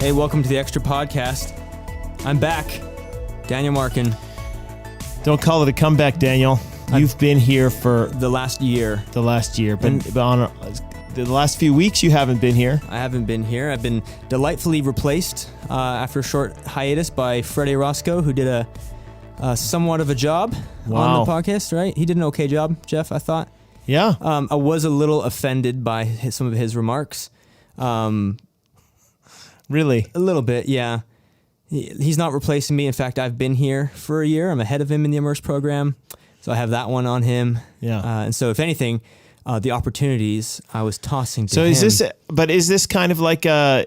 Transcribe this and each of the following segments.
Hey, welcome to the Extra Podcast. I'm back. Daniel Markin. Don't call it a comeback, Daniel. You've been here for The last year. the last year, but on the last few weeks you haven't been here. I haven't been here. I've been delightfully replaced after a short hiatus by Freddie Roscoe, who did a somewhat of a job on the podcast, right? He did an okay job, Jeff, I thought. Yeah. I was a little offended by some of his remarks. Really? A little bit, yeah. He's not replacing me. In fact, I've been here for a year. I'm ahead of him in the Immerse program, so I have that one on him. Yeah. And so, if anything, the opportunities I was tossing to So him. is this kind of like a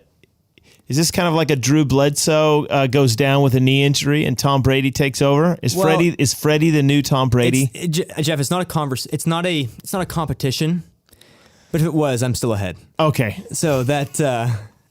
Drew Bledsoe goes down with a knee injury and Tom Brady takes over? Is Freddie the new Tom Brady? Jeff, it's not a competition. But if it was, I'm still ahead. Okay. So that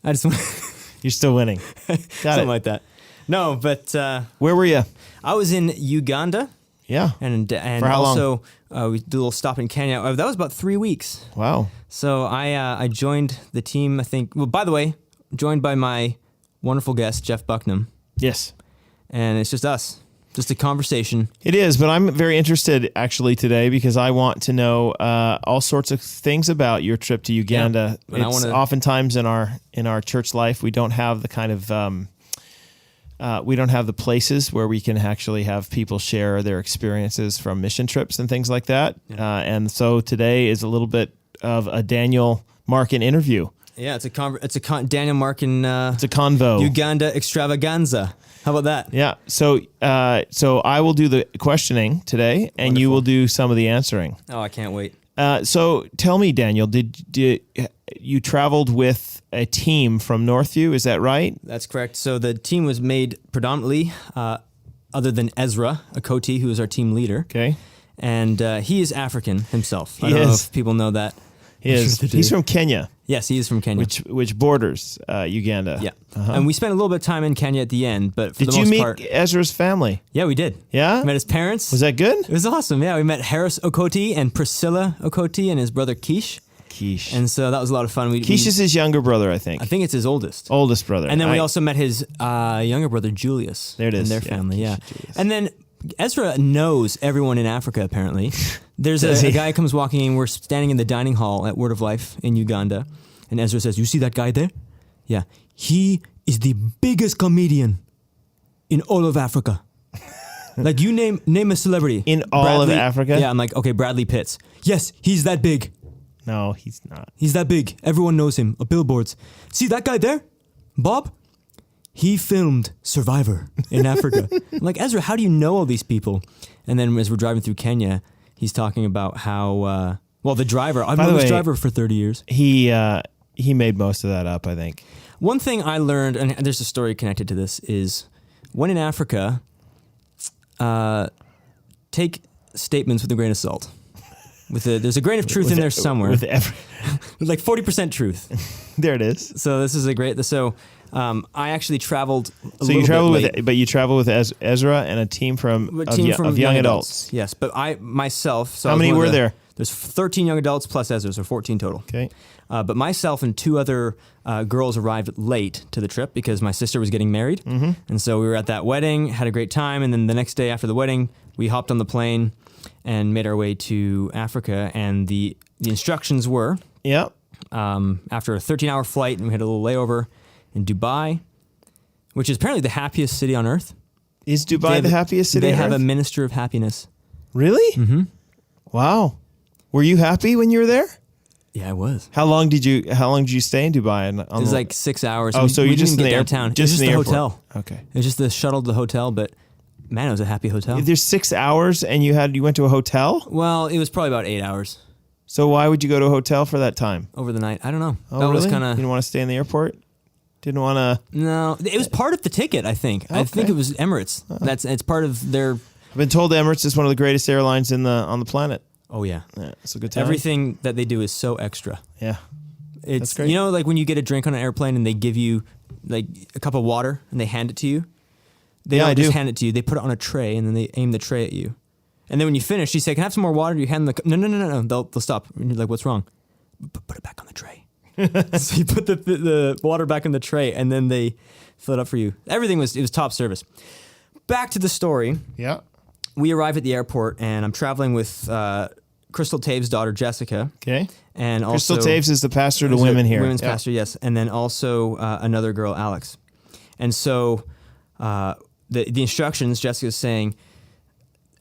I just You're still winning. Got something it. like that. No, but Where were you? I was in Uganda. Yeah. And For how also we did a little stop in Kenya. That was about 3 weeks. Wow. So I joined the team, I think. Well, by the way, joined by my wonderful guest, Jeff Bucknam. Yes. And it's just us. Just a conversation. It is, but I'm very interested actually today because I want to know all sorts of things about your trip to Uganda. Yeah. It's oftentimes in our church life we don't have the kind of we don't have the places where we can actually have people share their experiences from mission trips and things like that. Yeah. And so today is a little bit of a Daniel Markin interview. Yeah, it's a Daniel Markin. It's a convo. Uganda extravaganza. How about that? Yeah. So I will do the questioning today, and you will do some of the answering. Oh, I can't wait. So tell me, Daniel, did you traveled with a team from Northview? Is that right? That's correct. So the team was made predominantly, other than Ezra Okoti, who is our team leader. Okay. And he is African himself. I don't know if people know that. He is. He's from Kenya. Yes, he is from Kenya. Which borders Uganda. Yeah. And we spent a little bit of time in Kenya at the end, but for did the most part... Did you meet Ezra's family? Yeah, we did. Yeah? We met his parents. Was that good? It was awesome, yeah. We met Harris Okoti and Priscilla Okoti and his brother Kish. And so that was a lot of fun. Kish is his younger brother, I think. I think it's his oldest. Oldest brother. And then we also met his younger brother Julius. There it is. And their family, yeah. Julius. And then Ezra knows everyone in Africa, apparently. There's a guy comes walking in. We're standing in the dining hall at Word of Life in Uganda. And Ezra says, "You see that guy there? Yeah. He is the biggest comedian in all of Africa." Like, you name a celebrity. In all of Africa? Yeah, I'm like, okay, Bradley Pitts. Yes, he's that big. No, he's not. He's that big. Everyone knows him. Billboards. See that guy there? Bob? He filmed Survivor in Africa. I'm like, Ezra, how do you know all these people? And then as we're driving through Kenya, he's talking about how, the driver, I've known this driver for 30 years. He made most of that up, I think. One thing I learned, and there's a story connected to this, is when in Africa, take statements with a grain of salt. There's a grain of truth in there somewhere. Like 40% truth. There it is. So this is I actually traveled you travel with Ezra and a team of young adults. Yes, but I myself. So how many were there? There's 13 young adults plus Ezra, so 14 total. Okay. But myself and two other girls arrived late to the trip because my sister was getting married. Mm-hmm. And so we were at that wedding, had a great time, and then the next day after the wedding, we hopped on the plane and made our way to Africa. And the instructions were, after a 13-hour flight, and we had a little layover in Dubai, which is apparently the happiest city on earth. Is Dubai the happiest city on earth? They have a minister of happiness. Really? Mm-hmm. Wow. Were you happy when you were there? Yeah, I was. How long did you stay in Dubai? It was like 6 hours. Oh, so you just didn't get downtown. Just the hotel. Okay. It was just the shuttle to the hotel, but man, it was a happy hotel. There's 6 hours and you went to a hotel? Well, it was probably about 8 hours. So why would you go to a hotel for that time? Over the night. I don't know. Oh, really? You didn't want to stay in the airport? Didn't want to... No, it was part of the ticket, I think. Okay. I think it was Emirates. It's part of their... I've been told Emirates is one of the greatest airlines on the planet. Oh, yeah. It's a good time. Everything that they do is so extra. Yeah. That's great. You know, like when you get a drink on an airplane and they give you like a cup of water and they hand it to you? They don't just hand it to you. They put it on a tray and then they aim the tray at you. And then when you finish, you say, "Can I have some more water?" You hand them the cup. No. They'll stop. And you're like, "What's wrong?" Put it back on the tray. So you put the water back in the tray, and then they fill it up for you. It was top service. Back to the story. Yeah. We arrive at the airport, and I'm traveling with Crystal Taves' daughter, Jessica. Okay. And also Crystal Taves is the pastor to women here. Women's pastor, yes. And then also another girl, Alex. And so the instructions, Jessica's saying,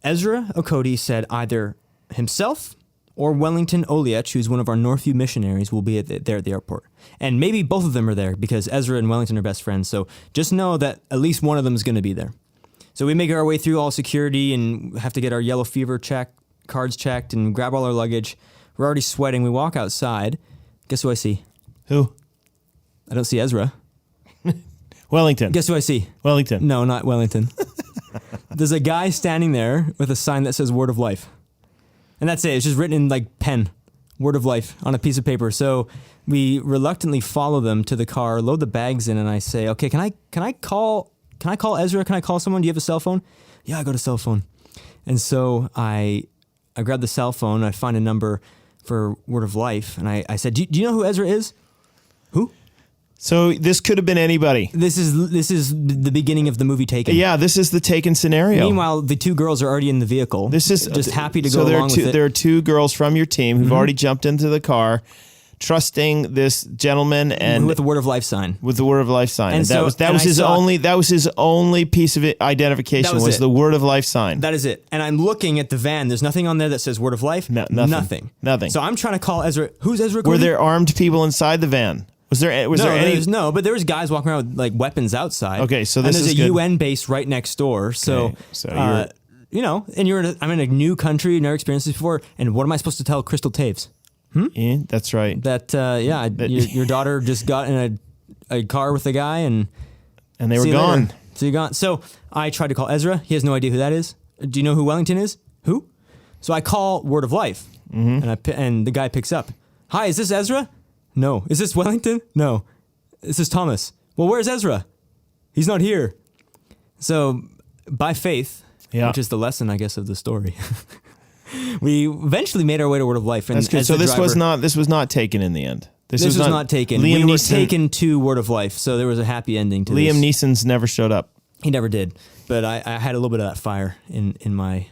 Ezra Okodi said either himself or Wellington Oliech, who's one of our Northview missionaries, will be there at the airport. And maybe both of them are there because Ezra and Wellington are best friends. So just know that at least one of them is going to be there. So we make our way through all security and have to get our yellow fever cards checked and grab all our luggage. We're already sweating. We walk outside. Guess who I see? Who? I don't see Ezra. Wellington. Guess who I see? Wellington. No, not Wellington. There's a guy standing there with a sign that says Word of Life. And that's it. It's just written in like pen, Word of Life on a piece of paper. So we reluctantly follow them to the car, load the bags in, and I say, okay, can I call Ezra? Can I call someone? Do you have a cell phone? Yeah, I got a cell phone. And so I grab the cell phone, I find a number for Word of Life, and I said, do you know who Ezra is? Who? So this could have been anybody. This is the beginning of the movie Taken. Yeah, this is the Taken scenario. Meanwhile, the two girls are already in the vehicle. This is just happy to go along with it. There are two girls from your team who've already jumped into the car, trusting this gentleman and with the Word of Life sign. With the Word of Life sign. And that was his only piece of identification was the Word of Life sign. That is it. And I'm looking at the van. There's nothing on there that says Word of Life. Nothing. So I'm trying to call Ezra. Who's Ezra? Were there armed people inside the van? Was there any? No, but there was guys walking around with like weapons outside. Okay, so this and there's is a good. UN base right next door. So, Okay, so I'm in a new country, never experienced this before. And what am I supposed to tell Crystal Taves? Yeah, that's right. That your daughter just got in a car with a guy and they were gone. So you're gone. So I tried to call Ezra. He has no idea who that is. Do you know who Wellington is? Who? So I call Word of Life, and the guy picks up. Hi, is this Ezra? No. Is this Wellington? No. This is Thomas. Well, where's Ezra? He's not here. So by faith, which is the lesson, I guess, of the story. We eventually made our way to Word of Life. And that's good. So this was not taken in the end. This was not taken. We were taken to Word of Life, so there was a happy ending to Liam this. Neeson's never showed up. He never did. But I had a little bit of that fire in my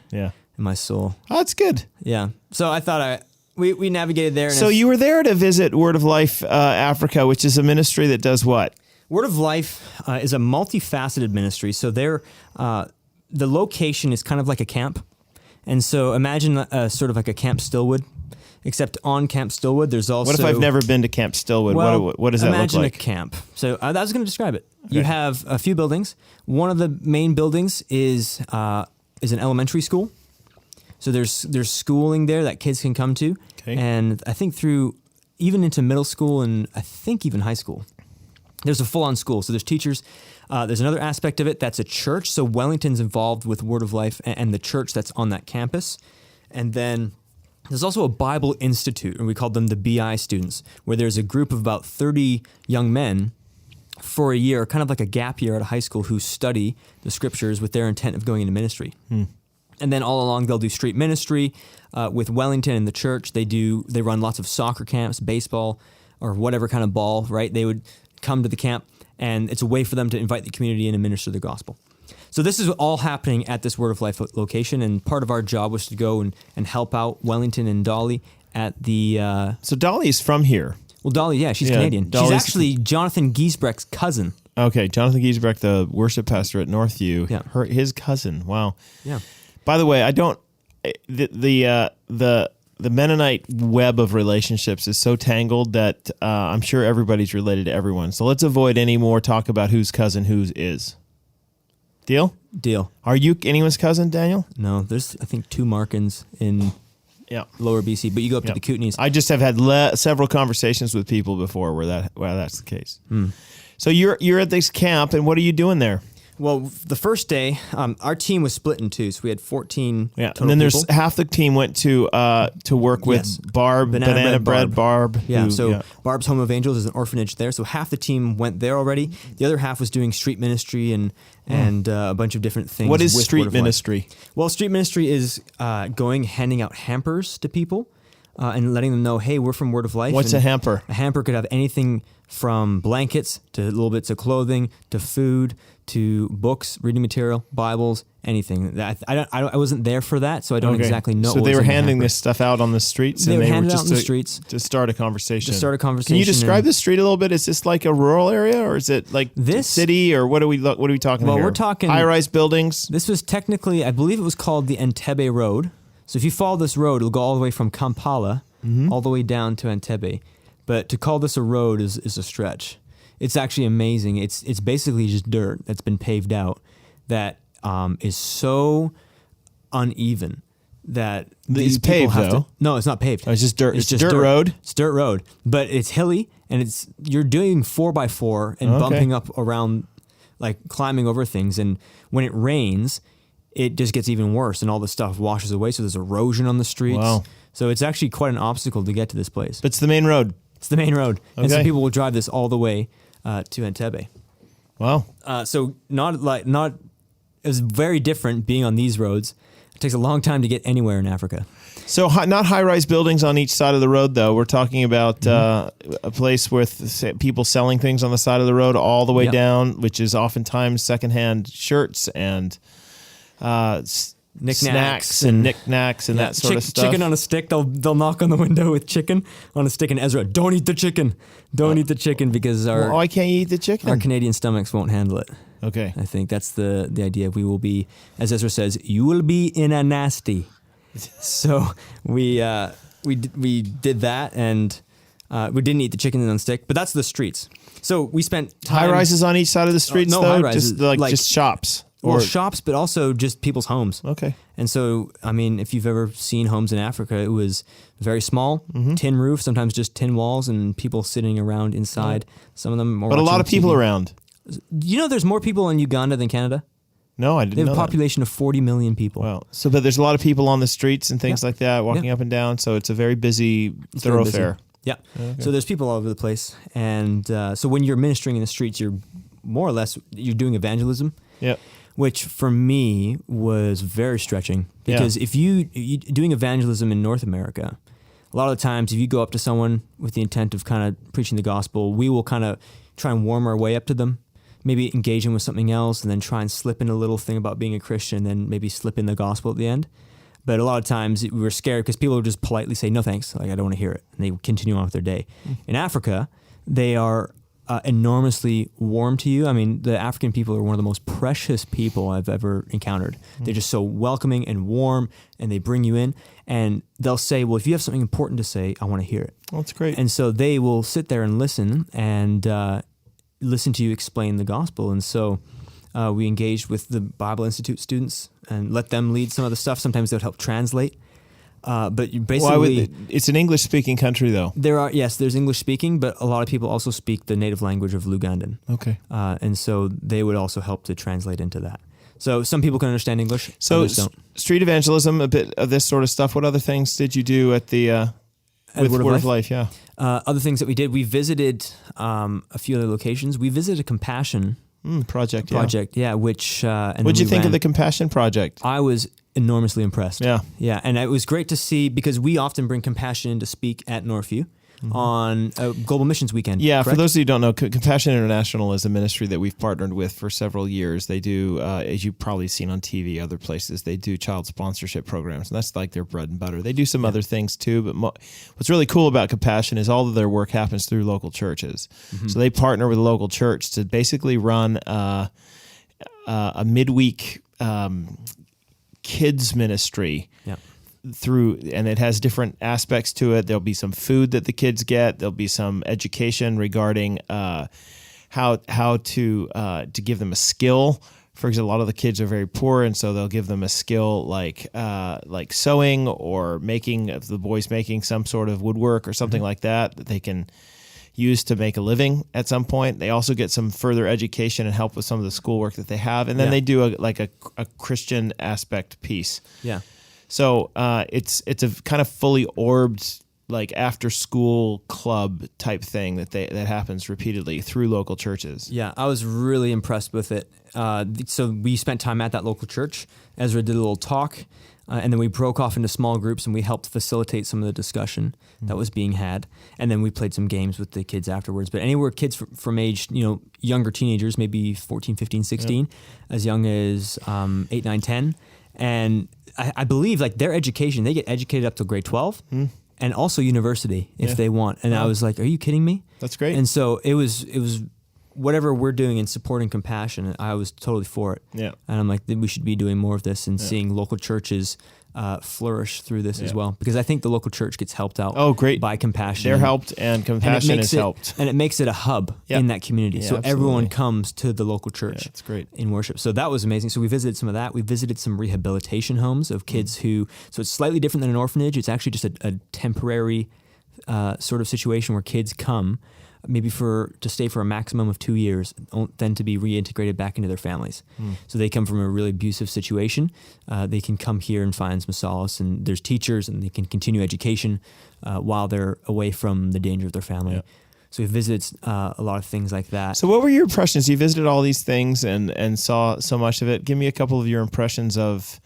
soul. Oh, that's good. Yeah. So I thought we navigated there. And so you were there to visit Word of Life Africa, which is a ministry that does what? Word of Life is a multifaceted ministry. So the location is kind of like a camp. And so imagine sort of like a Camp Stillwood, except on Camp Stillwood, there's also... What if I've never been to Camp Stillwood? Well, what does that look like? Imagine a camp. So I was going to describe it. Okay. You have a few buildings. One of the main buildings is an elementary school. So there's schooling there that kids can come to. Okay. And I think through even into middle school and I think even high school. There's a full-on school. So there's teachers. There's another aspect of it that's a church. So Wellington's involved with Word of Life and the church that's on that campus. And then there's also a Bible Institute, and we call them the BI students, where there's a group of about 30 young men for a year, kind of like a gap year at a high school, who study the scriptures with their intent of going into ministry. And then all along, they'll do street ministry with Wellington and the church. They run lots of soccer camps, baseball, or whatever kind of ball, right? They would come to the camp, and it's a way for them to invite the community in and minister the gospel. So this is all happening at this Word of Life location, and part of our job was to go and help out Wellington and Dolly at the... So Dolly is from here. Well, Dolly, she's Canadian. Dolly's, she's actually Jonathan Giesbrecht's cousin. Okay, Jonathan Giesbrecht, the worship pastor at Northview. Yeah. His cousin. Wow. Yeah. By the way, I don't... The Mennonite web of relationships is so tangled that I'm sure everybody's related to everyone. So let's avoid any more talk about whose cousin whose is. Deal? Deal. Are you anyone's cousin, Daniel? No, there's, I think, 2 Markins in lower BC, but you go up to the Kootenays. I just have had several conversations with people before where that's the case. So you're at this camp, and what are you doing there? Well, the first day, our team was split in 2, so we had 14 total and then there's people. half the team went to work with Barb, Banana Bread Barb. Yeah, Barb's Home of Angels is an orphanage there, so half the team went there already. The other half was doing street ministry and a bunch of different things. What is with street Word of ministry? Life. Well, street ministry is handing out hampers to people. and letting them know, hey, we're from Word of Life. What's and a hamper? A hamper could have anything from blankets to little bits of clothing to food to books, reading material, Bibles, anything. I wasn't there for that, so I don't exactly know. So what they was were in the handing hamper. this stuff out on the streets. They and would they hand were it out just in the streets to start a conversation. To start a conversation. Can you describe and- the street a little bit? Is this like a rural area, or is it like This- city, or what are we talking? Well, here? we're talking- high-rise buildings. This was technically, I believe it was called the Entebbe Road. So if you follow this road, it'll go all the way from Kampala all the way down to Entebbe. But to call this a road is a stretch. It's actually amazing. It's basically just dirt that's been paved out that is so uneven that It's people paved, have though. to. No, it's not paved. Oh, it's just dirt. It's just dirt road. It's dirt road, but it's hilly and you're doing 4x4 and Okay. bumping up around, like climbing over things. And when it rains, it just gets even worse and all the stuff washes away. So there's erosion on the streets. Wow. So it's actually quite an obstacle to get to this place. But it's the main road. It's the main road. And some Okay. people will drive this all the way to Entebbe. Wow. So it was very different being on these roads. It takes a long time to get anywhere in Africa. So not high-rise buildings on each side of the road, though. We're talking about a place with people selling things on the side of the road all the way Yep. down, which is oftentimes secondhand shirts and snacks and knickknacks and that sort of stuff. Chicken on a stick. They'll knock on the window with chicken on a stick. And Ezra, don't eat the chicken. Don't eat the chicken because Why can't you eat the chicken? our Canadian stomachs won't handle it. Okay. I think that's the idea. We will be, as Ezra says, you will be in a nasty. So we did that, and we didn't eat the chicken on stick. But that's the streets. So we spent time, High rises on each side of the streets, no though? high-rises, Just like- just shops. well, shops, but also just people's homes. Okay. And so, I mean, if you've ever seen homes in Africa, it was very small, tin roof, sometimes just tin walls, and people sitting around inside. Some of them, But a lot of people around. You know, there's more people in Uganda than Canada. No, I They didn't have know a population of 40 million people. that. Wow. So, but there's a lot of people on the streets and things like that, walking Yeah. up and down. So it's a very busy It's very busy. thoroughfare. Yeah. So there's people all over the place, and so when you're ministering in the streets, you're more or less you're doing evangelism. Yeah. Which for me was very stretching because if you doing evangelism in North America, a lot of the times if you go up to someone with the intent of kind of preaching the gospel, we will kind of try and warm our way up to them, maybe engage them with something else, and then try and slip in a little thing about being a Christian, then maybe slip in the gospel at the end. But a lot of times we were scared because people would just politely say, no thanks, like I don't want to hear it. And they would continue on with their day. In Africa, they are enormously warm to you. I mean, the African people are one of the most precious people I've ever encountered. They're just so welcoming and warm, and they bring you in. And they'll say, well, if you have something important to say, I want to hear it. Well, that's great. And so they will sit there and listen listen to you explain the gospel. And so we engaged with the Bible Institute students and let them lead some of the stuff. Sometimes they would help translate. But you basically, it's an English-speaking country, though. there's English speaking, but a lot of people also speak the native language of Lugandan. Okay. And so they would also help to translate into that. So some people can understand English, So others don't. street evangelism, a bit of this sort of stuff. What other things did you do at the with Word of Life? Yeah. Other things that we did, we visited a few other locations. We visited a Compassion Project. which and What'd then you think of ran- the Compassion Project? I was enormously impressed. Yeah. And it was great to see because we often bring Compassion in to speak at Northview on a Global Missions Weekend. Yeah, for correct? those of you who don't know, Compassion International is a ministry that we've partnered with for several years. They do, as you've probably seen on TV, other places, they do child sponsorship programs, and that's like their bread and butter. They do some other things too, but what's really cool about Compassion is all of their work happens through local churches. So they partner with a local church to basically run a midweek kids ministry. Yeah. And it has different aspects to it. There'll be some food that the kids get. There'll be some education regarding how to give them a skill. For example, a lot of the kids are very poor, and so they'll give them a skill like sewing or the boys making some sort of woodwork or something like that they can use to make a living at some point. They also get some further education and help with some of the schoolwork that they have, and then they do a Christian aspect piece. Yeah. So it's a kind of fully orbed like after school club type thing that happens repeatedly through local churches. Yeah, I was really impressed with it. So we spent time at that local church. Ezra did a little talk, and then we broke off into small groups and we helped facilitate some of the discussion that was being had. And then we played some games with the kids afterwards. But anywhere kids from age, younger teenagers, maybe 14, 15, 16, as young as 8, 9, 10. And I believe like their education, they get educated up to grade 12 and also university if they want. And I was like, are you kidding me? That's great. And so it was whatever we're doing in supporting compassion, I was totally for it. Yeah. And I'm like, we should be doing more of this and seeing local churches flourish through this as well. Because I think the local church gets helped out by compassion. They're helped and compassion is helped. And it makes it a hub in that community. Yeah, so absolutely. everyone comes to the local church That's great. in worship. So that was amazing. So we visited some of that. We visited some rehabilitation homes of kids who, so it's slightly different than an orphanage. It's actually just a temporary sort of situation where kids come maybe to stay for a maximum of 2 years, then to be reintegrated back into their families. So they come from a really abusive situation. They can come here and find some solace, and there's teachers, and they can continue education while they're away from the danger of their family. Yeah. So we visited a lot of things like that. So what were your impressions? You visited all these things and saw so much of it. Give me a couple of your impressions of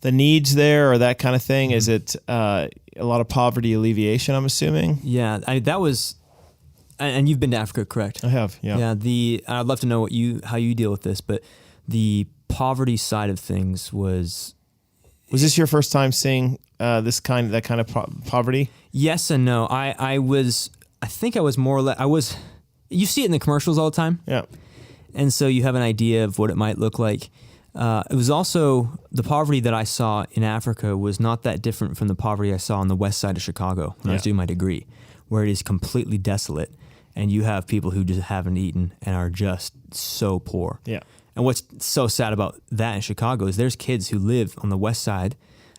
the needs there or that kind of thing. Is it a lot of poverty alleviation, I'm assuming? Yeah, that was... And you've been to Africa, correct? I have, yeah. Yeah. I'd love to know how you deal with this, but the poverty side of things was. Was this your first time seeing that kind of poverty? Yes and no. I think I was more or less. You see it in the commercials all the time. Yeah. And so you have an idea of what it might look like. It was also the poverty that I saw in Africa was not that different from the poverty I saw on the west side of Chicago when I was doing my degree, where it is completely desolate. And you have people who just haven't eaten and are just so poor. Yeah. And what's so sad about that in Chicago is there's kids who live on the west side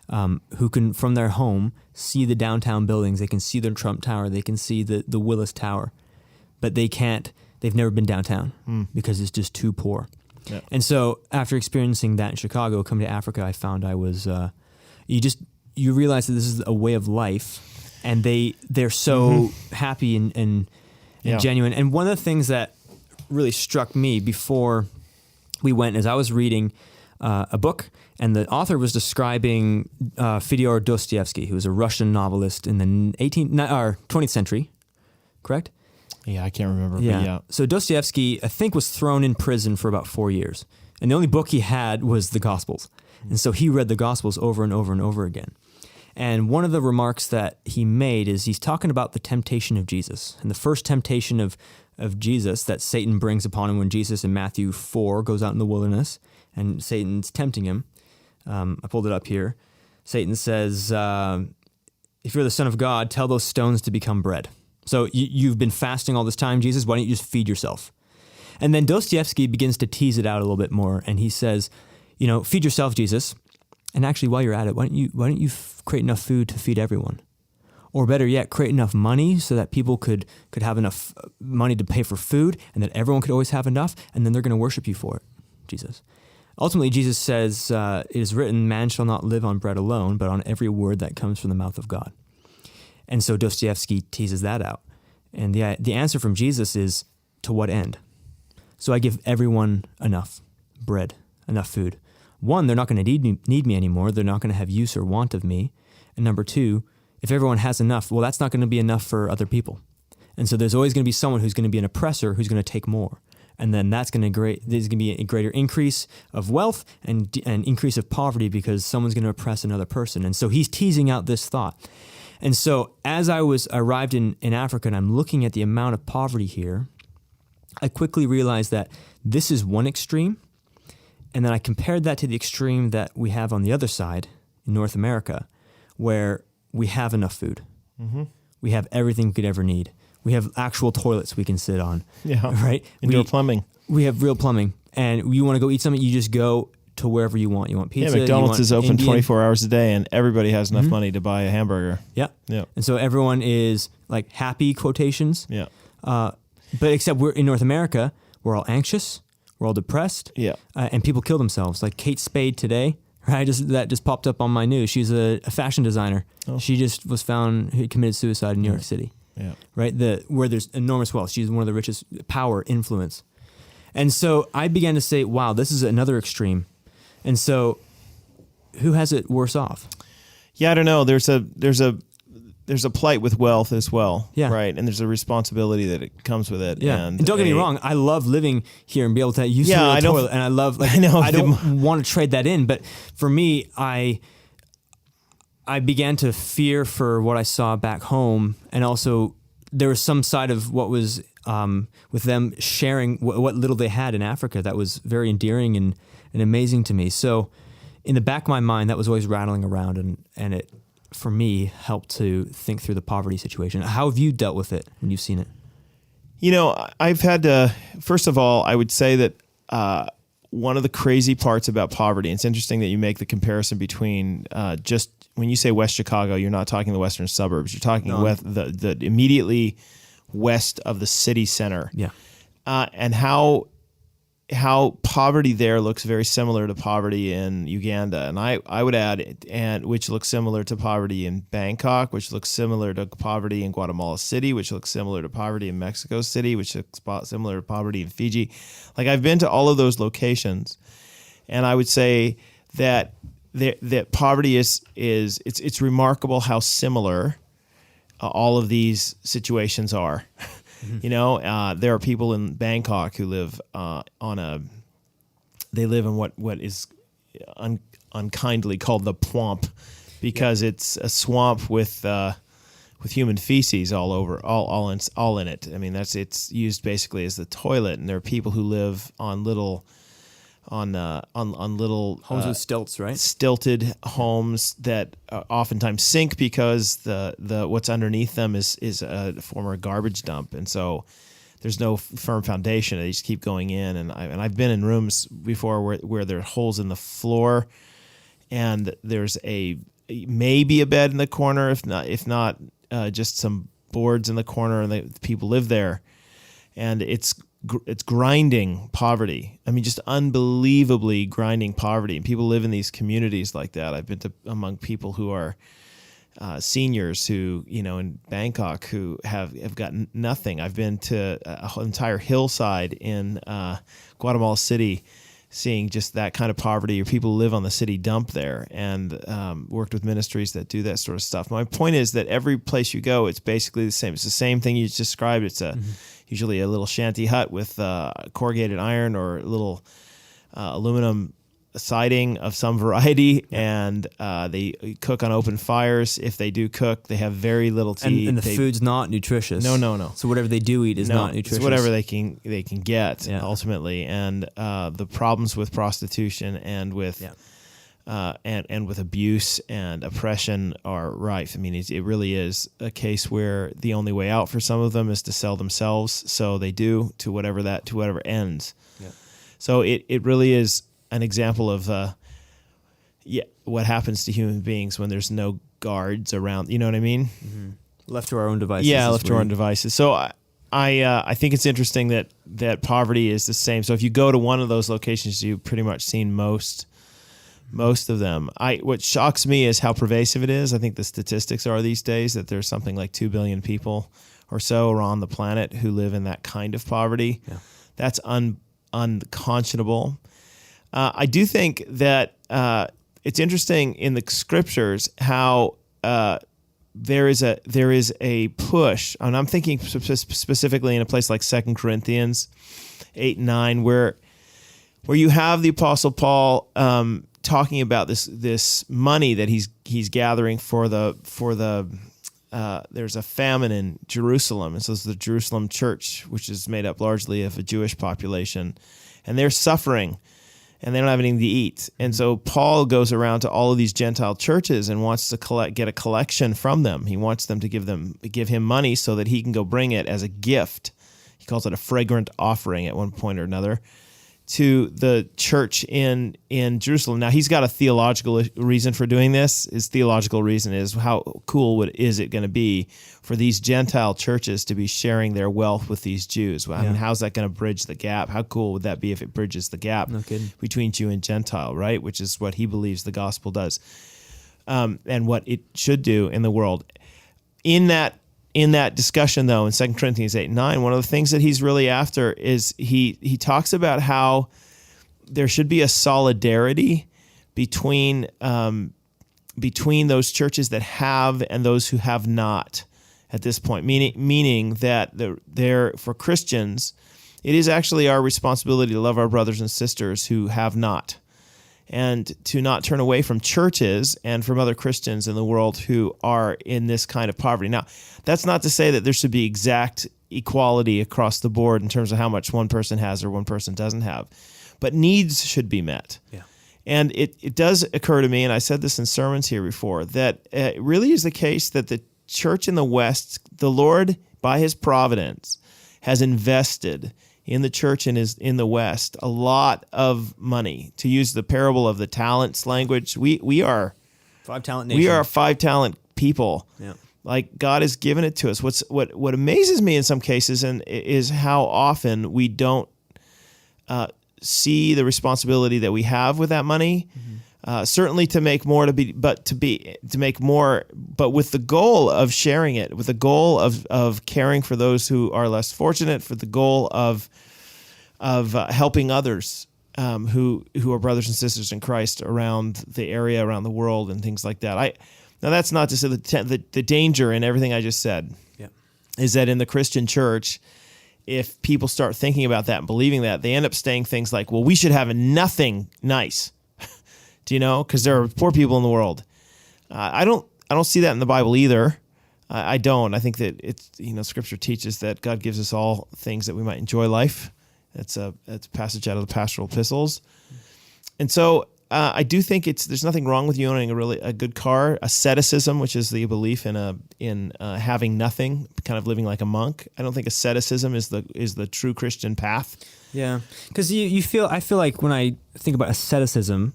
who can, from their home, see the downtown buildings. They can see the Trump Tower. They can see the Willis Tower. But they've never been downtown because it's just too poor. Yeah. And so after experiencing that in Chicago, coming to Africa, I found I was, you realize that this is a way of life, and they're so happy and genuine. And one of the things that really struck me before we went is I was reading a book, and the author was describing Fyodor Dostoevsky, who was a Russian novelist in the 20th century, correct? Yeah, I can't remember. Yeah. But yeah. So Dostoevsky, I think, was thrown in prison for about 4 years. And the only book he had was the Gospels. And so he read the Gospels over and over and over again. And one of the remarks that he made is he's talking about the temptation of Jesus. And the first temptation of Jesus that Satan brings upon him when Jesus in Matthew 4 goes out in the wilderness and Satan's tempting him. I pulled it up here. Satan says, if you're the Son of God, tell those stones to become bread. So you've been fasting all this time, Jesus. Why don't you just feed yourself? And then Dostoevsky begins to tease it out a little bit more. And he says, feed yourself, Jesus. And actually, while you're at it, why don't you create enough food to feed everyone? Or better yet, create enough money so that people could have enough money to pay for food, and that everyone could always have enough, and then they're going to worship you for it, Jesus. Ultimately, Jesus says, it is written, man shall not live on bread alone, but on every word that comes from the mouth of God. And so Dostoevsky teases that out. And the answer from Jesus is, to what end? So I give everyone enough bread, enough food. One, they're not going to need me anymore. They're not going to have use or want of me. And number two, if everyone has enough, well, that's not going to be enough for other people. And so there's always going to be someone who's going to be an oppressor who's going to take more. And then there's going to be a greater increase of wealth and increase of poverty because someone's going to oppress another person. And so he's teasing out this thought. And so as I arrived in Africa and I'm looking at the amount of poverty here, I quickly realized that this is one extreme. And then I compared that to the extreme that we have on the other side in North America, where we have enough food. Mm-hmm. We have everything we could ever need. We have actual toilets we can sit on. Yeah. Right? Indoor plumbing. We have real plumbing. And you want to go eat something, you just go to wherever you want. You want pizza. Yeah, McDonald's is open Indian. 24 hours a day, and everybody has enough money to buy a hamburger. Yeah. Yeah. And so everyone is like happy, quotations. Yeah. But except we're in North America, we're all anxious. We're all depressed. Yeah. And people kill themselves. Like Kate Spade today, right? That just popped up on my news. She's a fashion designer. Oh. She just was found who committed suicide in New York City. Yeah. Right? Where there's enormous wealth. She's one of the richest, power, influence. And so I began to say, wow, this is another extreme. And so who has it worse off? Yeah, I don't know. There's a plight with wealth as well, Yeah. right? And there's a responsibility that it comes with it. Yeah. And don't get me wrong, I love living here and be able to use the toilet, and I love, like, I don't want to trade that in. But for me, I began to fear for what I saw back home, and also there was some side of what was with them sharing what little they had in Africa that was very endearing and amazing to me. So in the back of my mind, that was always rattling around, and it, for me, helped to think through the poverty situation. How have you dealt with it when you've seen it? You know, I've had to, first of all, I would say that one of the crazy parts about poverty, and it's interesting that you make the comparison between just when you say West Chicago, you're not talking the western suburbs. You're talking the immediately west of the city center. Yeah. And how poverty there looks very similar to poverty in Uganda. And I would add, and which looks similar to poverty in Bangkok, which looks similar to poverty in Guatemala City, which looks similar to poverty in Mexico City, which looks similar to poverty in Fiji. Like, I've been to all of those locations, and I would say that that poverty it's remarkable how similar all of these situations are. Mm-hmm. You know, there are people in Bangkok who live they live in what is unkindly called the Pwomp, because it's a swamp with human feces all over, all in it. I mean, it's used basically as the toilet, and there are people who live on little homes with stilts, right? Stilted homes that oftentimes sink because the what's underneath them is a former garbage dump, and so there's no firm foundation. They just keep going in, and I've been in rooms before where there are holes in the floor, and there's maybe a bed in the corner, if not just some boards in the corner, and the people live there, and it's grinding poverty. I mean, just unbelievably grinding poverty. And people live in these communities like that. I've been among people who are seniors who, you know, in Bangkok who have got nothing. I've been to an entire hillside in Guatemala City, seeing just that kind of poverty, or people who live on the city dump there, and worked with ministries that do that sort of stuff. My point is that every place you go, it's basically the same. It's the same thing you just described. It's usually a little shanty hut with corrugated iron or a little aluminum siding of some variety, and they cook on open fires. If they do cook, they have very little to eat. And the food's not nutritious. No. So whatever they do eat is not nutritious. It's whatever they can get, ultimately. And the problems with prostitution and with and with abuse and oppression are rife. I mean, it really is a case where the only way out for some of them is to sell themselves. So they do to whatever ends. Yeah. So it really is an example of what happens to human beings when there's no guards around. You know what I mean? Mm-hmm. Left to our own devices. Yeah, left to our own devices. So I think it's interesting that poverty is the same. So if you go to one of those locations, you've pretty much seen most of them. What shocks me is how pervasive it is. I think the statistics are these days that there's something like 2 billion people or so around the planet who live in that kind of poverty. Yeah. That's unconscionable. I do think that it's interesting in the scriptures how there is a push, and I'm thinking specifically in a place like 2 Corinthians 8 and 9, where you have the Apostle Paul talking about this money that he's gathering for the there's a famine in Jerusalem, and so it's the Jerusalem church, which is made up largely of a Jewish population, and they're suffering, and they don't have anything to eat. And so Paul goes around to all of these Gentile churches and wants to get a collection from them. He wants them to give him money so that he can go bring it as a gift. He calls it a fragrant offering at one point or another, to the church in Jerusalem. Now, he's got a theological reason for doing this. His theological reason is how cool is it going to be for these Gentile churches to be sharing their wealth with these Jews? Well, I mean, how's that going to bridge the gap? How cool would that be if it bridges the gap between Jew and Gentile, right? Which is what he believes the gospel does, and what it should do in the world. In that discussion, though, in 2 Corinthians 8:9, one of the things that he's really after is he talks about how there should be a solidarity between those churches that have and those who have not at this point, meaning that for Christians, it is actually our responsibility to love our brothers and sisters who have not, and to not turn away from churches and from other Christians in the world who are in this kind of poverty. Now, that's not to say that there should be exact equality across the board in terms of how much one person has or one person doesn't have, but needs should be met. Yeah. And it does occur to me, and I said this in sermons here before, that it really is the case that the church in the West, the Lord, by his providence, has invested in the church in the West a lot of money. To use the parable of the talents language, we are 5-talent nation. We are a 5-talent people. Yeah. Like, God has given it to us. What amazes me in some cases is how often we don't see the responsibility that we have with that money. Certainly to make more, to make more, but with the goal of sharing it, with the goal of caring for those who are less fortunate, for the goal of helping others who are brothers and sisters in Christ around the area, around the world, and things like that. Now, that's not to say the danger in everything I just said is that in the Christian church, if people start thinking about that and believing that, they end up saying things like, well, we should have nothing nice. Do you know? Because there are poor people in the world. I don't see that in the Bible either. I don't. I think that it's, Scripture teaches that God gives us all things that we might enjoy life. That's a passage out of the Pastoral Epistles. And so I do think there's nothing wrong with you owning a good car. Asceticism, which is the belief in having nothing, kind of living like a monk. I don't think asceticism is the true Christian path. Yeah, because I feel like when I think about asceticism,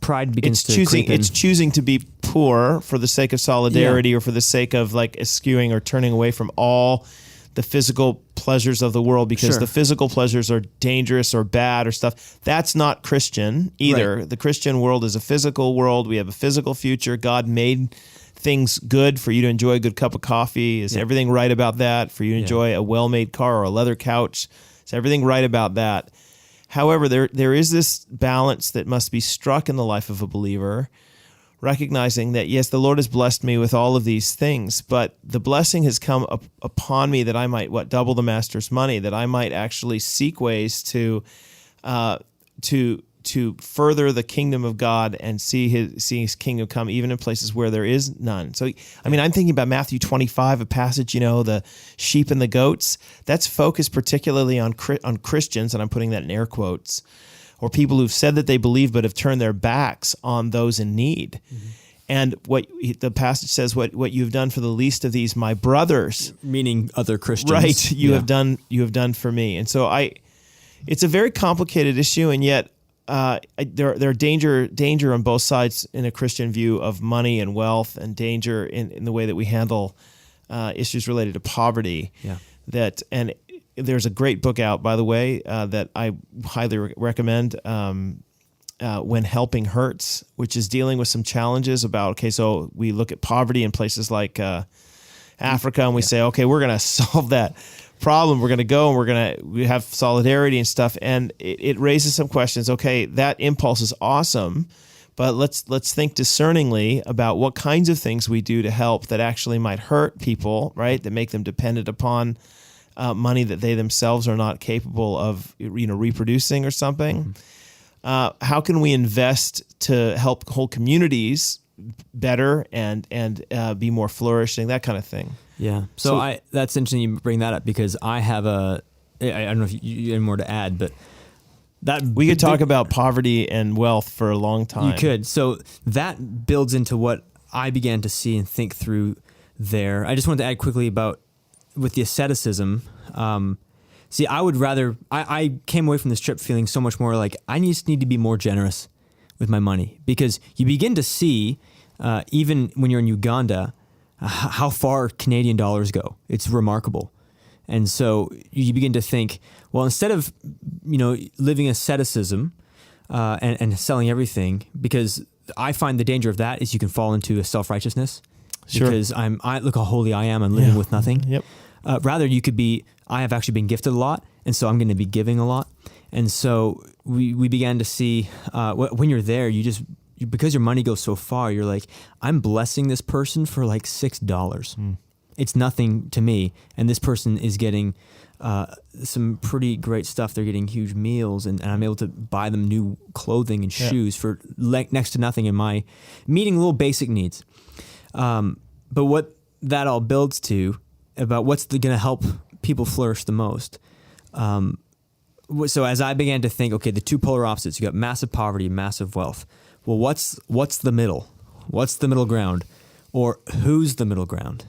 pride begins to creep in. It's choosing to be poor for the sake of solidarity, or for the sake of like eschewing or turning away from all the physical pleasures of the world, because the physical pleasures are dangerous or bad or stuff. That's not Christian either. Right. The Christian world is a physical world. We have a physical future. God made things good for you to enjoy a good cup of coffee. Is everything right about that? For you to enjoy a well-made car or a leather couch? Is everything right about that? However, there is this balance that must be struck in the life of a believer, recognizing that, yes, the Lord has blessed me with all of these things, but the blessing has come upon me that I might, double the master's money, that I might actually seek ways to further the kingdom of God and see his kingdom come even in places where there is none. So, I mean, I'm thinking about Matthew 25, a passage, the sheep and the goats. That's focused particularly on Christians, and I'm putting that in air quotes, or people who've said that they believe but have turned their backs on those in need. Mm-hmm. And what the passage says, what you've done for the least of these, my brothers, meaning other Christians, right? You have done for me. And so it's a very complicated issue, and yet there are danger on both sides in a Christian view of money and wealth, and danger in the way that we handle issues related to poverty. Yeah. And there's a great book out, by the way, that I highly recommend, When Helping Hurts, which is dealing with some challenges about, so we look at poverty in places like Africa, and we say, okay, we're going to solve that problem. We're going to go and we have solidarity and stuff. And it raises some questions. Okay, that impulse is awesome, but let's think discerningly about what kinds of things we do to help that actually might hurt people, right? That make them dependent upon money that they themselves are not capable of, reproducing or something. Mm-hmm. How can we invest to help whole communities better and be more flourishing, that kind of thing. Yeah. So that's interesting you bring that up, because I have I don't know if you have more to add, but that we could talk about poverty and wealth for a long time. You could. So that builds into what I began to see and think through there. I just wanted to add quickly about with the asceticism. See, I would rather, I came away from this trip feeling so much more like I just need to be more generous with my money, because you begin to see, even when you're in Uganda, how far Canadian dollars go. It's remarkable. And so you begin to think, well, instead of, living asceticism and selling everything, because I find the danger of that is you can fall into a self-righteousness. Sure. Because look how holy I am, I'm living with nothing. Yep. Rather, you could be, I have actually been gifted a lot, and so I'm going to be giving a lot. And so we began to see, when you're there, because your money goes so far, you're like, I'm blessing this person for like $6. It's nothing to me. And this person is getting some pretty great stuff. They're getting huge meals, and I'm able to buy them new clothing and shoes for next to nothing in my meeting little basic needs. But what that all builds to about what's going to help people flourish the most. So as I began to think, okay, the two polar opposites, you got massive poverty, massive wealth. Well, what's the middle? What's the middle ground? Or who's the middle ground?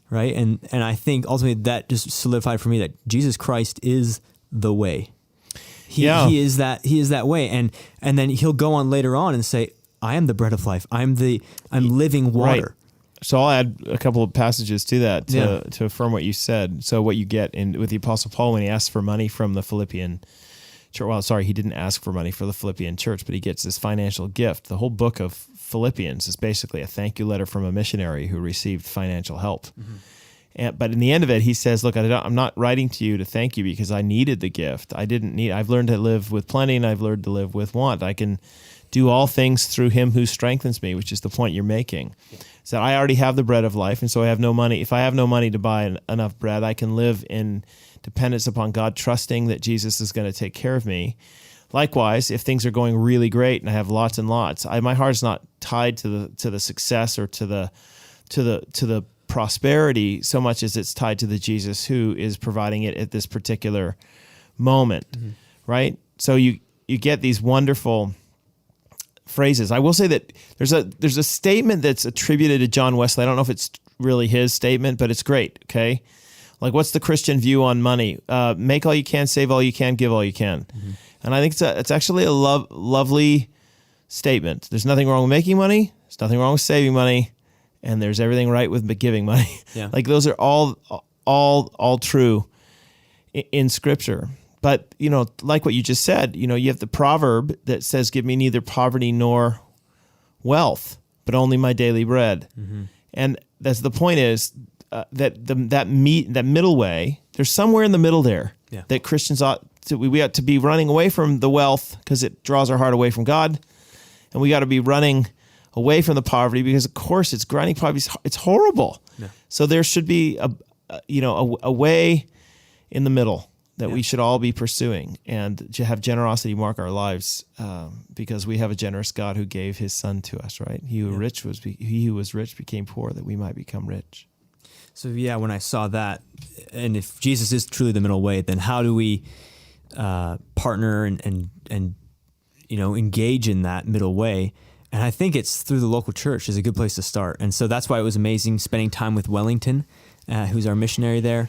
Right? And I think ultimately that just solidified for me that Jesus Christ is the way. He is that way. And then he'll go on later on and say, I am the bread of life. I'm living water. Right. So I'll add a couple of passages to that to affirm what you said. So what you get with the Apostle Paul when he asks for money from the Philippian church. Well, sorry, he didn't ask for money for the Philippian church, but he gets this financial gift. The whole book of Philippians is basically a thank you letter from a missionary who received financial help. But in the end of it, he says, look, I'm not writing to you to thank you because I needed the gift. I've learned to live with plenty, and I've learned to live with want. I can do all things through him who strengthens me, which is the point you're making. So I already have the bread of life, and so I have no money. If I have no money to buy enough bread, I can live in dependence upon God, trusting that Jesus is going to take care of me. Likewise, if things are going really great and I have lots and lots, my heart's not tied to the success or to the prosperity so much as it's tied to the Jesus who is providing it at this particular moment, right? So you get these wonderful phrases. I will say that there's a statement that's attributed to John Wesley. I don't know if it's really his statement, but it's great. Okay, like what's the Christian view on money? Make all you can, save all you can, give all you can. And I think it's actually a lovely statement. There's nothing wrong with making money. There's nothing wrong with saving money, and there's everything right with giving money. Yeah. Like those are all true in Scripture. But, like what you just said, you have the proverb that says, give me neither poverty nor wealth, but only my daily bread. And that's the point is that middle way, there's somewhere in the middle there that Christians we ought to be running away from the wealth because it draws our heart away from God. And we got to be running away from the poverty because, of course, it's grinding poverty. It's horrible. Yeah. So there should be a way in the middle that we should all be pursuing, and to have generosity mark our lives, because we have a generous God who gave his son to us, right? He who was rich became poor that we might become rich. So when I saw that, and if Jesus is truly the middle way, then how do we partner and engage in that middle way? And I think it's through the local church is a good place to start. And so that's why it was amazing spending time with Wellington, who's our missionary there.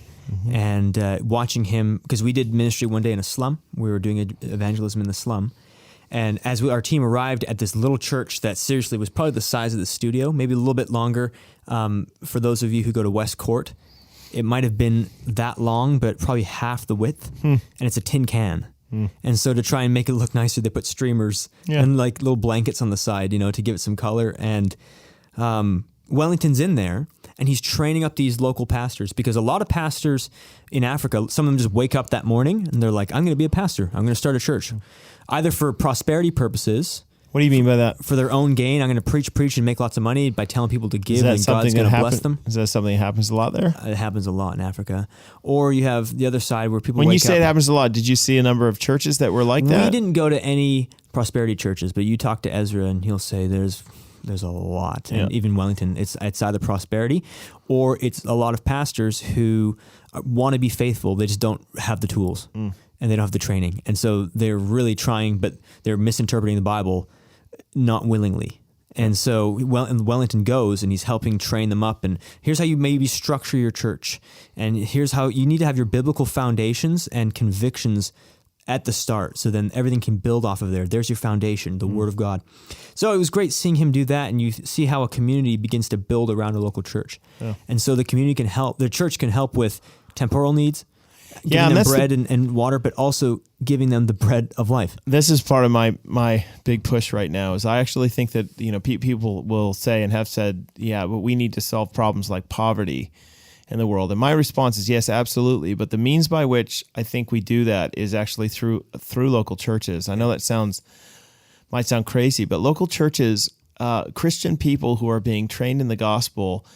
And watching him, because we did ministry one day in a slum. We were doing evangelism in the slum. And as our team arrived at this little church that seriously was probably the size of the studio, maybe a little bit longer. For those of you who go to West Court, it might have been that long, but probably half the width. And it's a tin can. And so to try and make it look nicer, they put streamers and like little blankets on the side, to give it some color. And Wellington's in there. And he's training up these local pastors, because a lot of pastors in Africa, some of them just wake up that morning and they're like, I'm going to be a pastor. I'm going to start a church, either for prosperity purposes. What do you mean by that? For their own gain. I'm going to preach and make lots of money by telling people to give, and God's going to bless them. Is that something that happens a lot there? It happens a lot in Africa. Or you have the other side where people When you say it happens a lot, did you see a number of churches that were like that? We didn't go to any prosperity churches, but you talk to Ezra and he'll say there's a lot. And even Wellington, it's either prosperity or it's a lot of pastors who want to be faithful. They just don't have the tools and they don't have the training. And so they're really trying, but they're misinterpreting the Bible not willingly. And so Wellington goes and he's helping train them up. And here's how you maybe structure your church. And here's how you need to have your biblical foundations and convictions at the start. So then everything can build off of there. There's your foundation, the Word of God. So it was great seeing him do that. And you see how a community begins to build around a local church. Yeah. And so the community can help, the church can help with temporal needs, giving them bread and water, but also giving them the bread of life. This is part of my big push right now. Is I actually think that people will say and have said, yeah, but we need to solve problems like poverty in the world. And my response is yes, absolutely. But the means by which I think we do that is actually through local churches. I know that might sound crazy, but local churches, Christian people who are being trained in the gospel,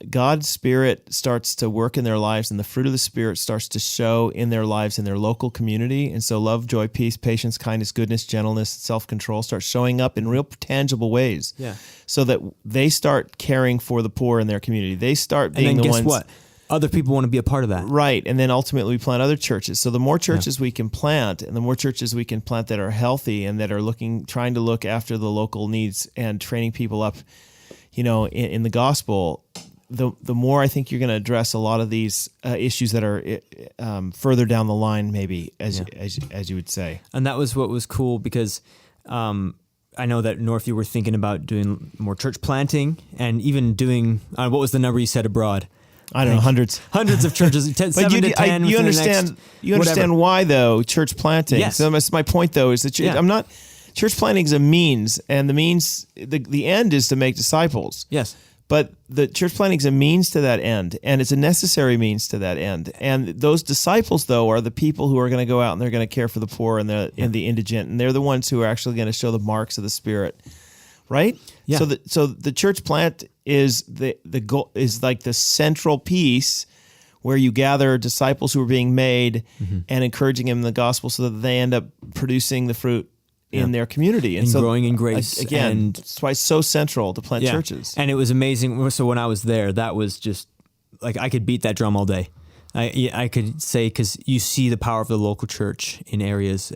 God's Spirit starts to work in their lives, and the fruit of the Spirit starts to show in their lives in their local community. And so love, joy, peace, patience, kindness, goodness, gentleness, self-control starts showing up in real tangible ways. Yeah. So that they start caring for the poor in their community. They start being the ones. And then guess what? Other people want to be a part of that. Right. And then ultimately we plant other churches. So the more churches we can plant, and the more churches we can plant that are healthy and that are trying to look after the local needs and training people up, in the gospel, the more I think you're going to address a lot of these issues that are further down the line, maybe, as you would say. And that was what was cool, because I know that North, you were thinking about doing more church planting and even doing, what was the number you said abroad? I don't know, hundreds of churches, 7 to 10. You understand why, though, church planting. Yes. So that's my point, though, is that church planting is a means, and the end is to make disciples. Yes. But the church planting is a means to that end, and it's a necessary means to that end. And those disciples, though, are the people who are going to go out and they're going to care for the poor and the indigent, and they're the ones who are actually going to show the marks of the Spirit, right? Yeah. So the church plant is the goal, is like the central piece where you gather disciples who are being made and encouraging them in the gospel, so that they end up producing the fruit in their community. And so, growing in grace. Again, that's why it's so central to plant churches. And it was amazing. So when I was there, that was just like, I could beat that drum all day. I could say, because you see the power of the local church in areas,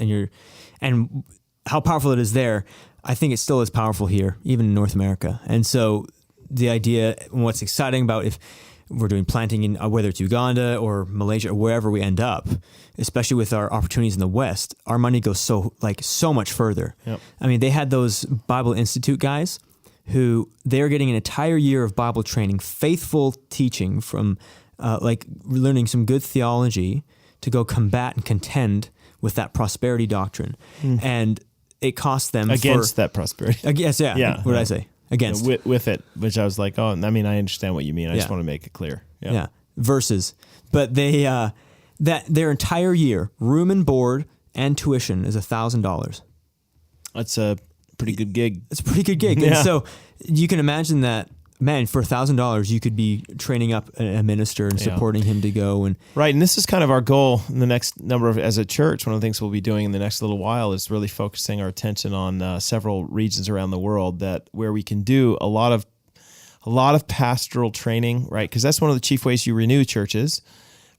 and how powerful it is there. I think it still is powerful here, even in North America. And so the idea, what's exciting about if we're doing planting in whether it's Uganda or Malaysia or wherever we end up, especially with our opportunities in the West, our money goes so much further. Yep. I mean, they had those Bible Institute guys who they're getting an entire year of Bible training, faithful teaching from learning some good theology to go combat and contend with that prosperity doctrine. And it cost them against that prosperity. Yes, yeah. What did I say? Against. With it, which I was like, I understand what you mean. I just want to make it clear. Yeah. Versus. But they, that their entire year, room and board and tuition is $1,000. That's a pretty good gig. It's a pretty good gig. Yeah. And so you can imagine that, man, for $1,000, you could be training up a minister and supporting him to go. Right. And this is kind of our goal in the next as a church. One of the things we'll be doing in the next little while is really focusing our attention on several regions around the world where we can do a lot of pastoral training, right? Because that's one of the chief ways you renew churches,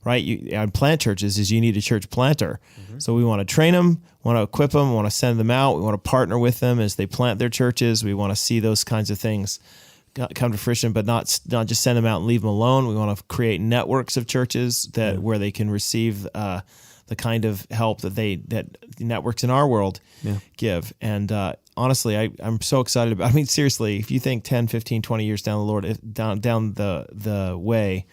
right? And plant churches is you need a church planter. Mm-hmm. So we want to train them, want to equip them, want to send them out. We want to partner with them as they plant their churches. We want to see those kinds of things come to fruition, but not just send them out and leave them alone. We want to create networks of churches where they can receive the kind of help that the networks in our world give. And honestly, I'm so excited about. I mean, seriously, if you think 10, 15, 20 years down the Lord, down the way,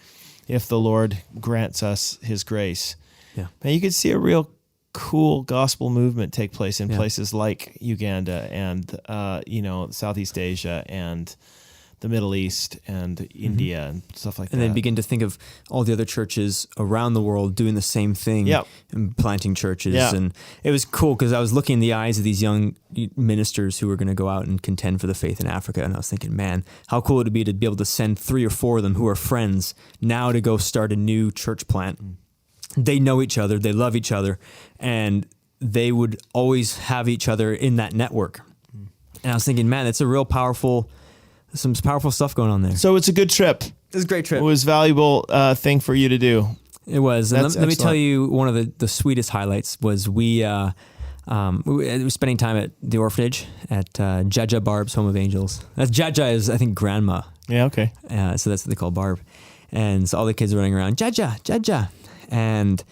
if the Lord grants us His grace, man, you could see a real cool gospel movement take place in places like Uganda and Southeast Asia and the Middle East and India and stuff like that. And then begin to think of all the other churches around the world doing the same thing and planting churches. Yeah. And it was cool because I was looking in the eyes of these young ministers who were going to go out and contend for the faith in Africa. And I was thinking, man, how cool would it be to be able to send 3 or 4 of them who are friends now to go start a new church plant. They know each other, they love each other, and they would always have each other in that network. And I was thinking, man, it's a real some powerful stuff going on there. So it's a good trip. It was a great trip. It was a valuable thing for you to do. It was. And let me tell you, one of the sweetest highlights was we were spending time at the orphanage at Jaja Barb's Home of Angels. That's Jaja is, I think, grandma. Yeah, okay. So that's what they call Barb. And so all the kids are running around, Jaja, Jaja. And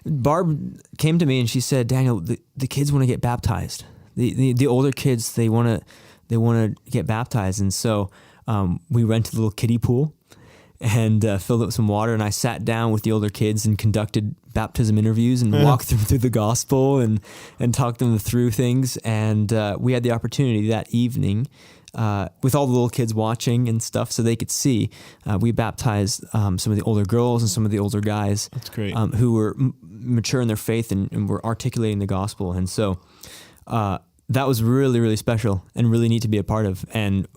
Barb came to me and she said, Daniel, the kids want to get baptized. The older kids, they want to get baptized. And so we rented a little kiddie pool and filled it with some water. And I sat down with the older kids and conducted baptism interviews and walked them through the gospel and talked them through things. And we had the opportunity that evening with all the little kids watching and stuff so they could see. We baptized some of the older girls and some of the older guys. That's great. Who were mature in their faith and were articulating the gospel. And so that was really, really special and really neat to be a part of. And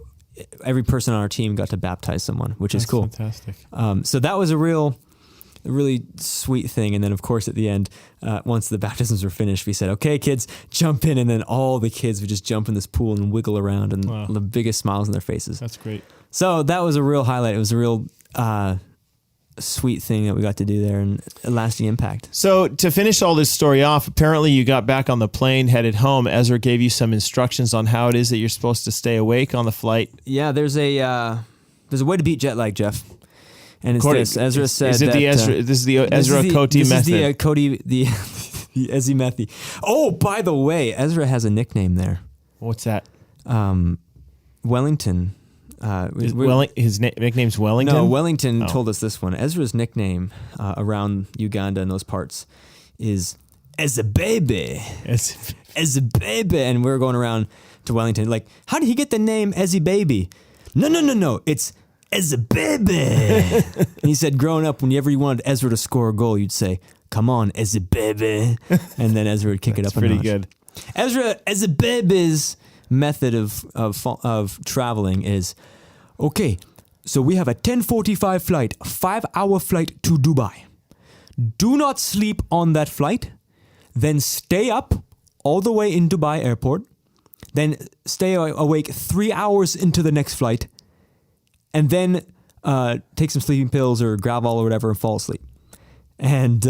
every person on our team got to baptize someone, which is cool. Fantastic. So that was a really sweet thing. And then, of course, at the end, once the baptisms were finished, we said, okay, kids, jump in. And then all the kids would just jump in this pool and wiggle around and the biggest smiles on their faces. That's great. So that was a real highlight. It was a real sweet thing that we got to do there and a lasting impact. So to finish all this story off, apparently you got back on the plane, headed home. Ezra gave you some instructions on how it is that you're supposed to stay awake on the flight. Yeah, there's a way to beat jet lag, Jeff. And it's this. Ezra said is it that, the Ezra? This is the Ezra Cote method. This is the Cote, the Ezzy method. Oh, by the way, Ezra has a nickname there. What's that? Wellington. His nickname's Wellington? No, Wellington told us this one. Ezra's nickname around Uganda and those parts is Ezzy Baby. And we were going around to Wellington like, how did he get the name Ezzy Baby? No. It's Ezzy Baby. And he said growing up, whenever you wanted Ezra to score a goal, you'd say, come on, Ezzy Baby. And then Ezra would kick it up a notch. Pretty good. Ezzy Baby's method of traveling is, okay, so we have a 10:45 flight, 5-hour flight to Dubai. Do not sleep on that flight. Then stay up all the way in Dubai airport. Then stay awake 3 hours into the next flight. And then take some sleeping pills or Gravol or whatever and fall asleep. And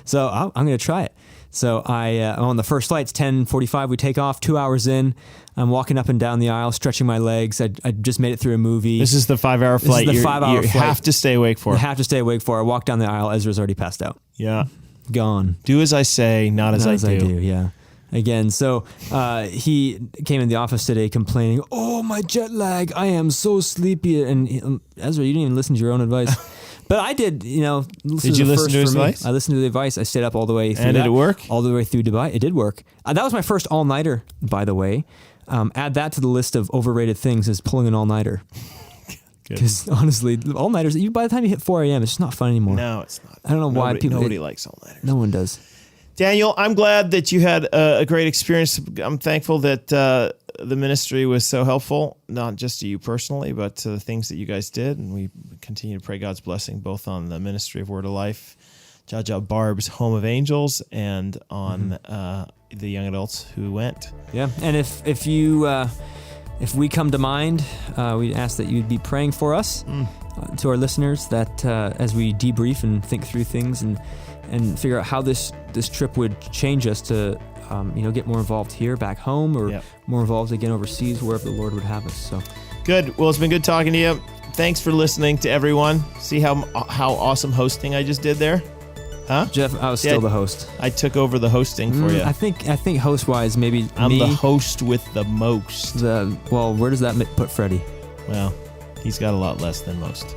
so I'm going to try it. So I'm on the first flight, it's 10:45, we take off, 2 hours in. I'm walking up and down the aisle, stretching my legs. I just made it through a movie. This is the 5-hour flight. This is the 5-hour flight. You have to stay awake for. You have to stay awake for. I walk down the aisle, Ezra's already passed out. Yeah. Gone. Do as I say, not as I do. Yeah. Again, so he came in the office today complaining, oh, my jet lag, I am so sleepy. And Ezra, you didn't even listen to your own advice. But I did, Did you listen to his advice? I listened to the advice. I stayed up all the way through And did it work? All the way through Dubai. It did work. That was my first all-nighter, by the way. Add that to the list of overrated things is pulling an all-nighter. Because honestly, all-nighters, by the time you hit 4 a.m., it's just not fun anymore. No, it's not. I don't know why people... Nobody likes all-nighters. No one does. Daniel, I'm glad that you had a great experience. I'm thankful that the ministry was so helpful, not just to you personally, but to the things that you guys did. And we continue to pray God's blessing both on the ministry of Word of Life, Jaja Barb's Home of Angels, and on the young adults who went. Yeah, and if we come to mind, we ask that you'd be praying for us, to our listeners, that as we debrief and think through things and figure out how this trip would change us to get more involved here back home or more involved again overseas, wherever the Lord would have us. So good. Well, it's been good talking to you. Thanks for listening to everyone. See how awesome hosting I just did there? Huh? Jeff, I was still the host. I took over the hosting for you. I think host wise, maybe I'm the host with the most. Where does that put Freddie? Well, he's got a lot less than most.